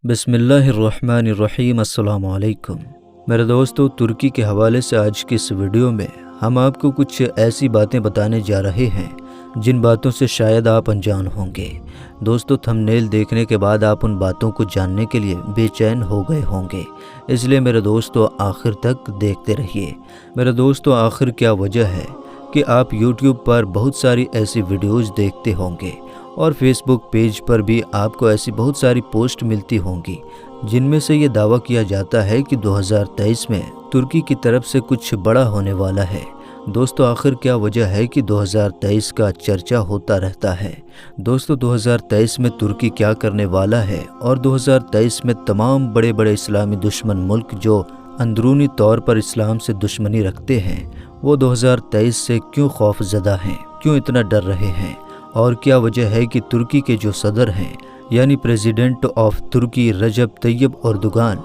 बिस्मिल्लाहिर्रहमानिर्रहीम। अस्सलाम वालेकुम मेरे दोस्तों, तुर्की के हवाले से आज की इस वीडियो में हम आपको कुछ ऐसी बातें बताने जा रहे हैं जिन बातों से शायद आप अनजान होंगे। दोस्तों, थंबनेल देखने के बाद आप उन बातों को जानने के लिए बेचैन हो गए होंगे, इसलिए मेरे दोस्तों आखिर तक देखते रहिए। मेरे दोस्तों, आखिर क्या वजह है कि आप YouTube पर बहुत सारी ऐसी वीडियोज़ देखते होंगे और फेसबुक पेज पर भी आपको ऐसी बहुत सारी पोस्ट मिलती होंगी जिनमें से ये दावा किया जाता है कि 2023 में तुर्की की तरफ से कुछ बड़ा होने वाला है। दोस्तों, आखिर क्या वजह है कि 2023 का चर्चा होता रहता है। दोस्तों, 2023 में तुर्की क्या करने वाला है और 2023 में तमाम बड़े बड़े इस्लामी दुश्मन मुल्क जो अंदरूनी तौर पर इस्लाम से दुश्मनी रखते हैं वो 2023 से क्यों खौफजदा हैं, क्यों इतना डर रहे हैं, और क्या वजह है कि तुर्की के जो सदर हैं यानी प्रेसिडेंट ऑफ तुर्की रजब तैयब एर्दोगान,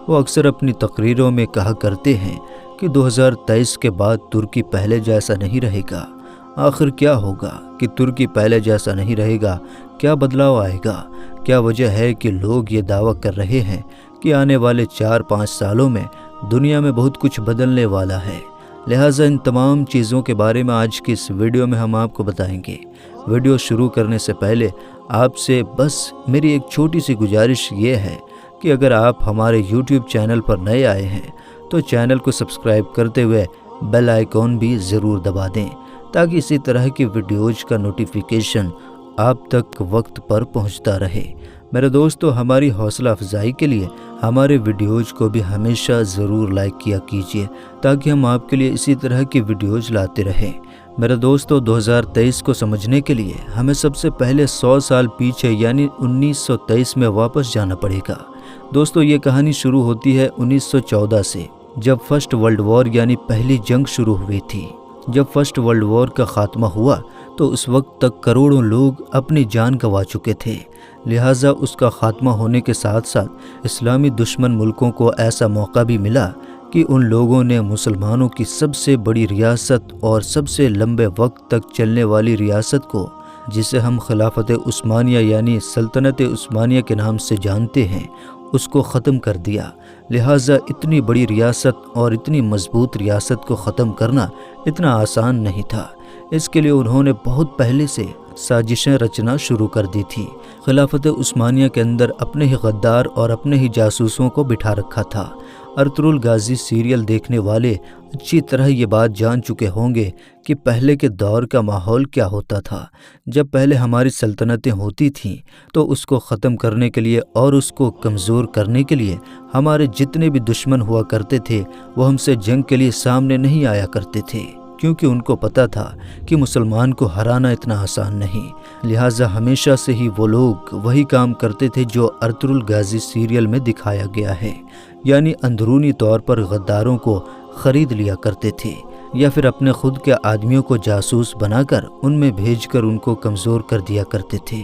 वो अक्सर अपनी तकरीरों में कहा करते हैं कि 2023 के बाद तुर्की पहले जैसा नहीं रहेगा। आखिर क्या होगा कि तुर्की पहले जैसा नहीं रहेगा? क्या बदलाव आएगा? क्या वजह है कि लोग ये दावा कर रहे हैं कि आने वाले 4-5 सालों में दुनिया में बहुत कुछ बदलने वाला है? लिहाजा इन तमाम चीज़ों के बारे में आज की इस वीडियो में हम आपको बताएंगे। वीडियो शुरू करने से पहले आपसे बस मेरी एक छोटी सी गुजारिश ये है कि अगर आप हमारे YouTube चैनल पर नए आए हैं तो चैनल को सब्सक्राइब करते हुए बेल आइकॉन भी ज़रूर दबा दें ताकि इसी तरह की वीडियोज़ का नोटिफिकेशन आप तक वक्त पर पहुंचता रहे। मेरे दोस्तों, हमारी हौसला अफजाई के लिए हमारे वीडियोज़ को भी हमेशा ज़रूर लाइक किया कीजिए ताकि हम आपके लिए इसी तरह की वीडियोज़ लाते रहें। मेरे दोस्तों, 2023 को समझने के लिए हमें सबसे पहले 100 साल पीछे यानी 1923 में वापस जाना पड़ेगा। दोस्तों, ये कहानी शुरू होती है 1914 से, जब फर्स्ट वर्ल्ड वॉर यानी पहली जंग शुरू हुई थी। जब फर्स्ट वर्ल्ड वॉर का खात्मा हुआ तो उस वक्त तक करोड़ों लोग अपनी जान गंवा चुके थे। लिहाजा उसका खात्मा होने के साथ साथ इस्लामी दुश्मन मुल्कों को ऐसा मौका भी मिला कि उन लोगों ने मुसलमानों की सबसे बड़ी रियासत और सबसे लंबे वक्त तक चलने वाली रियासत को, जिसे हम खिलाफत उस्मानिया यानी सल्तनत उस्मानिया के नाम से जानते हैं, उसको ख़त्म कर दिया। लिहाजा इतनी बड़ी रियासत और इतनी मजबूत रियासत को ख़त्म करना इतना आसान नहीं था। इसके लिए उन्होंने बहुत पहले से साजिशें रचना शुरू कर दी थी। खिलाफत उस्मानिया के अंदर अपने ही गद्दार और अपने ही जासूसों को बिठा रखा था। अर्तुगरुल गाजी सीरियल देखने वाले अच्छी तरह ये बात जान चुके होंगे कि पहले के दौर का माहौल क्या होता था। जब पहले हमारी सल्तनतें होती थीं तो उसको ख़त्म करने के लिए और उसको कमज़ोर करने के लिए हमारे जितने भी दुश्मन हुआ करते थे वो हमसे जंग के लिए सामने नहीं आया करते थे, क्योंकि उनको पता था कि मुसलमान को हराना इतना आसान नहीं। लिहाजा हमेशा से ही वो लोग वही काम करते थे जो अर्तुगरुल गाजी सीरियल में दिखाया गया है, यानी अंदरूनी तौर पर गद्दारों को ख़रीद लिया करते थे या फिर अपने खुद के आदमियों को जासूस बनाकर उनमें भेजकर उनको कमज़ोर कर दिया करते थे।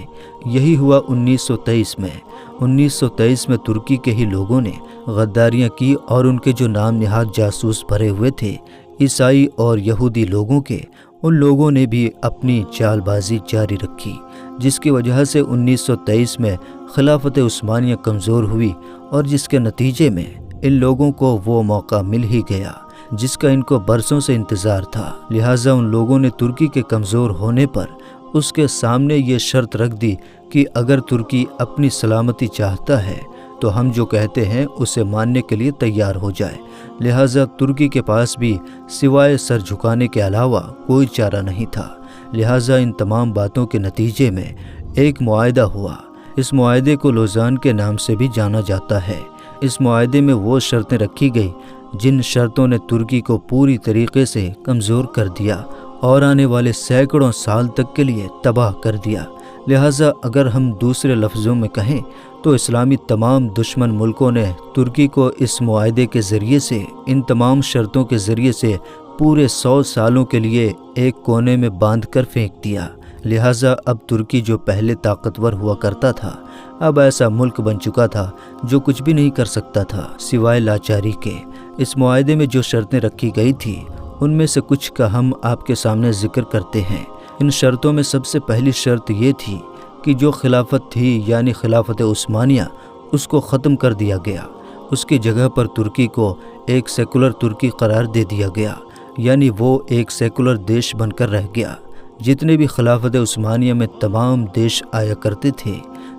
यही हुआ 1923 में। 1923 में तुर्की के ही लोगों ने गद्दारियाँ की और उनके जो नाम निहाद जासूस भरे हुए थे ईसाई और यहूदी लोगों के, उन लोगों ने भी अपनी चालबाजी जारी रखी, जिसकी वजह से 1923 में खिलाफत उस्मानिया कमज़ोर हुई और जिसके नतीजे में इन लोगों को वो मौका मिल ही गया जिसका इनको बरसों से इंतज़ार था। लिहाजा उन लोगों ने तुर्की के कमज़ोर होने पर उसके सामने ये शर्त रख दी कि अगर तुर्की अपनी सलामती चाहता है तो हम जो कहते हैं उसे मानने के लिए तैयार हो जाए। लिहाजा तुर्की के पास भी सिवाय सर झुकाने के अलावा कोई चारा नहीं था। लिहाजा इन तमाम बातों के नतीजे में एक मुआहदा हुआ। इस मुआहदे को लोज़ान के नाम से भी जाना जाता है। इस मुआहदे में वो शर्तें रखी गई जिन शर्तों ने तुर्की को पूरी तरीके से कमज़ोर कर दिया और आने वाले सैकड़ों साल तक के लिए तबाह कर दिया। लिहाजा अगर हम दूसरे लफ्ज़ों में कहें तो इस्लामी तमाम दुश्मन मुल्कों ने तुर्की को इस मुआहदे के ज़रिए से, इन तमाम शर्तों के ज़रिए से पूरे 100 सालों के लिए एक कोने में बांध कर फेंक दिया। लिहाजा अब तुर्की जो पहले ताकतवर हुआ करता था अब ऐसा मुल्क बन चुका था जो कुछ भी नहीं कर सकता था सिवाय लाचारी के। इस मुआहदे में जो शर्तें रखी गई थी उनमें से कुछ का हम आपके सामने जिक्र करते हैं। इन शर्तों में सबसे पहली शर्त ये थी कि जो खिलाफत थी यानी खिलाफत उस्मानिया اس کو ختم کر دیا گیا۔ اس کی جگہ پر ترکی کو ایک سیکولر ترکی قرار دے دیا گیا، یعنی وہ ایک سیکولر دیش بن کر رہ گیا۔ جتنے بھی خلافت عثمانیہ میں تمام دیش آیا کرتے تھے،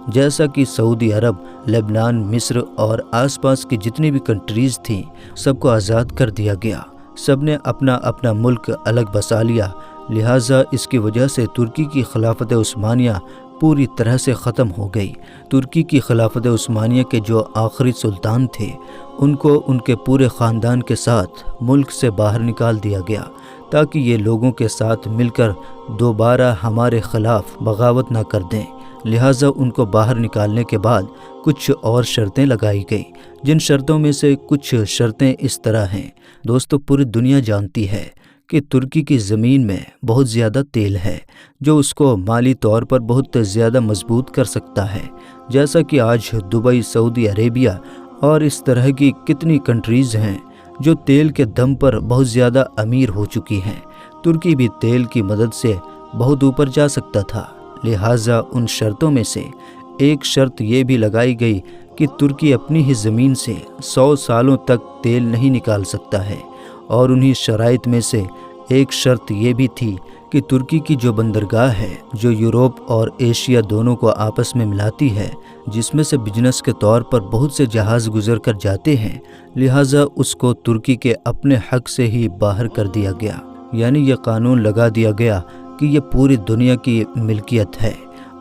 جیسا کہ سعودی عرب، لبنان، مصر اور آس پاس کی جتنی بھی کنٹریز تھیں، سب کو آزاد کر دیا گیا۔ سب نے اپنا اپنا ملک الگ بسا لیا۔ لہٰذا اس کی وجہ سے ترکی کی خلافت عثمانیہ پوری طرح سے ختم ہو گئی۔ ترکی کی خلافت عثمانیہ کے جو آخری سلطان تھے، ان کو ان کے پورے خاندان کے ساتھ ملک سے باہر نکال دیا گیا، تاکہ یہ لوگوں کے ساتھ مل کر دوبارہ ہمارے خلاف بغاوت نہ کر دیں۔ لہٰذا ان کو باہر نکالنے کے بعد کچھ اور شرطیں لگائی گئی، جن شرطوں میں سے کچھ شرطیں اس طرح ہیں۔ دوستو، پوری دنیا جانتی ہے کہ ترکی کی زمین میں بہت زیادہ تیل ہے، جو اس کو مالی طور پر بہت زیادہ مضبوط کر سکتا ہے۔ جیسا کہ آج دبئی، سعودی عربیہ اور اس طرح کی کتنی کنٹریز ہیں جو تیل کے دم پر بہت زیادہ امیر ہو چکی ہیں۔ ترکی بھی تیل کی مدد سے بہت اوپر جا سکتا تھا۔ لہٰذا ان شرطوں میں سے ایک شرط یہ بھی لگائی گئی کہ ترکی اپنی ہی زمین سے 100 سالوں تک تیل نہیں نکال سکتا ہے، اور انہی شرائط میں سے ایک شرط یہ بھی تھی کہ ترکی کی جو بندرگاہ ہے، جو یورپ اور ایشیا دونوں کو آپس میں ملاتی ہے، جس میں سے بزنس کے طور پر بہت سے جہاز گزر کر جاتے ہیں، لہٰذا اس کو ترکی کے اپنے حق سے ہی باہر کر دیا گیا۔ یعنی یہ قانون لگا دیا گیا کہ یہ پوری دنیا کی ملکیت ہے۔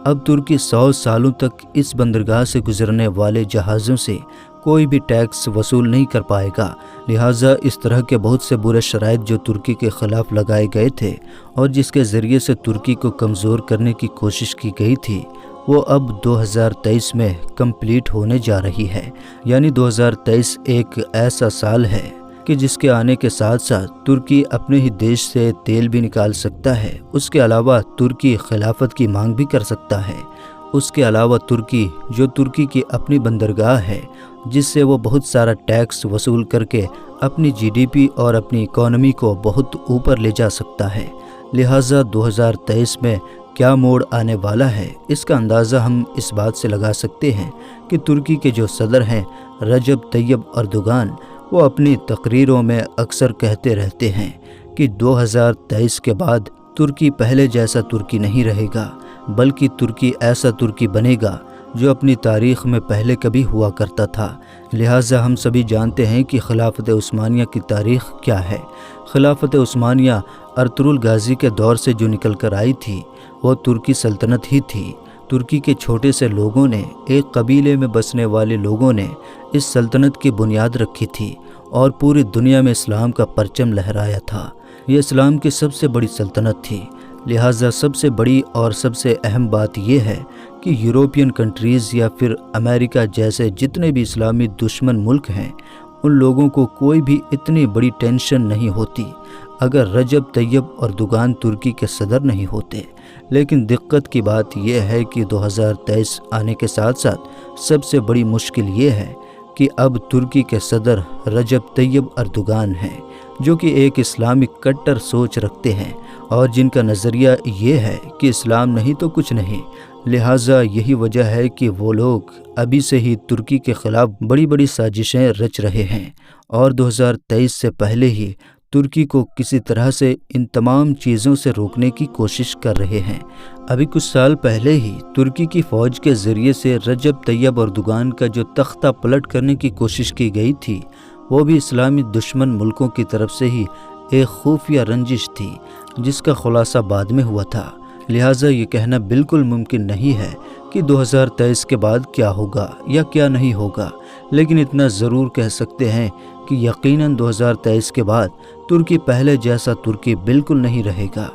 اب ترکی 100 سالوں تک اس بندرگاہ سے گزرنے والے جہازوں سے کوئی بھی ٹیکس وصول نہیں کر پائے گا۔ لہٰذا اس طرح کے بہت سے برے شرائط جو ترکی کے خلاف لگائے گئے تھے، اور جس کے ذریعے سے ترکی کو کمزور کرنے کی کوشش کی گئی تھی، وہ اب 2023 میں کمپلیٹ ہونے جا رہی ہے۔ یعنی 2023 ایک ایسا سال ہے کہ جس کے آنے کے ساتھ ساتھ ترکی اپنے ہی دیش سے تیل بھی نکال سکتا ہے۔ اس کے علاوہ ترکی خلافت کی مانگ بھی کر سکتا ہے۔ اس کے علاوہ ترکی کی اپنی بندرگاہ ہے، جس سے وہ بہت سارا ٹیکس وصول کر کے اپنی جی ڈی پی اور اپنی اکانومی کو بہت اوپر لے جا سکتا ہے۔ لہٰذا 2023 میں کیا موڑ آنے والا ہے، اس کا اندازہ ہم اس بات سے لگا سکتے ہیں کہ ترکی کے جو صدر ہیں رجب طیب اردوغان، وہ اپنی تقریروں میں اکثر کہتے رہتے ہیں کہ 2023 کے بعد ترکی پہلے جیسا ترکی نہیں رہے گا، بلکہ ترکی ایسا ترکی بنے گا جو اپنی تاریخ میں پہلے کبھی ہوا کرتا تھا۔ لہٰذا ہم سبھی جانتے ہیں کہ خلافت عثمانیہ کی تاریخ کیا ہے۔ خلافت عثمانیہ ارطغرل غازی کے دور سے جو نکل کر آئی تھی، وہ ترکی سلطنت ہی تھی۔ ترکی کے چھوٹے سے لوگوں نے، ایک قبیلے میں بسنے والے لوگوں نے اس سلطنت کی بنیاد رکھی تھی، اور پوری دنیا میں اسلام کا پرچم لہرایا تھا۔ یہ اسلام کی سب سے بڑی سلطنت تھی۔ لہٰذا سب سے بڑی اور سب سے اہم بات یہ ہے کہ یورپین کنٹریز یا پھر امریکہ جیسے جتنے بھی اسلامی دشمن ملک ہیں، ان لوگوں کو کوئی بھی اتنی بڑی ٹینشن نہیں ہوتی اگر رجب طیب اردوغان ترکی کے صدر نہیں ہوتے۔ لیکن دقت کی بات یہ ہے کہ 2023 آنے کے ساتھ ساتھ سب سے بڑی مشکل یہ ہے کہ اب ترکی کے صدر رجب طیب اردوغان ہیں، جو کہ ایک اسلامی کٹر سوچ رکھتے ہیں، اور جن کا نظریہ یہ ہے کہ اسلام نہیں تو کچھ نہیں۔ لہٰذا یہی وجہ ہے کہ وہ لوگ ابھی سے ہی ترکی کے خلاف بڑی بڑی سازشیں رچ رہے ہیں، اور 2023 سے پہلے ہی ترکی کو کسی طرح سے ان تمام چیزوں سے روکنے کی کوشش کر رہے ہیں۔ ابھی کچھ سال پہلے ہی ترکی کی فوج کے ذریعے سے رجب طیب اردوغان کا جو تختہ پلٹ کرنے کی کوشش کی گئی تھی، وہ بھی اسلامی دشمن ملکوں کی طرف سے ہی ایک خفیہ رنجش تھی، جس کا خلاصہ بعد میں ہوا تھا۔ لہٰذا یہ کہنا بالکل ممکن نہیں ہے کہ 2023 کے بعد کیا ہوگا یا کیا نہیں ہوگا، لیکن اتنا ضرور کہہ سکتے ہیں کہ یقیناً 2023 کے بعد ترکی پہلے جیسا ترکی بالکل نہیں رہے گا۔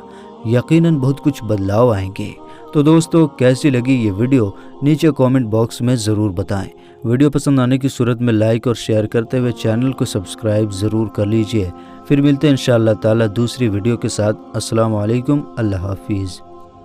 یقیناً بہت کچھ بدلاؤ آئیں گے۔ تو دوستو، کیسی لگی یہ ویڈیو نیچے کامنٹ باکس میں ضرور بتائیں۔ ویڈیو پسند آنے کی صورت میں لائک اور شیئر کرتے ہوئے چینل کو سبسکرائب ضرور کر لیجئے۔ پھر ملتے ہیں انشاءاللہ تعالی دوسری ویڈیو کے ساتھ۔ السلام علیکم، اللہ حافظ۔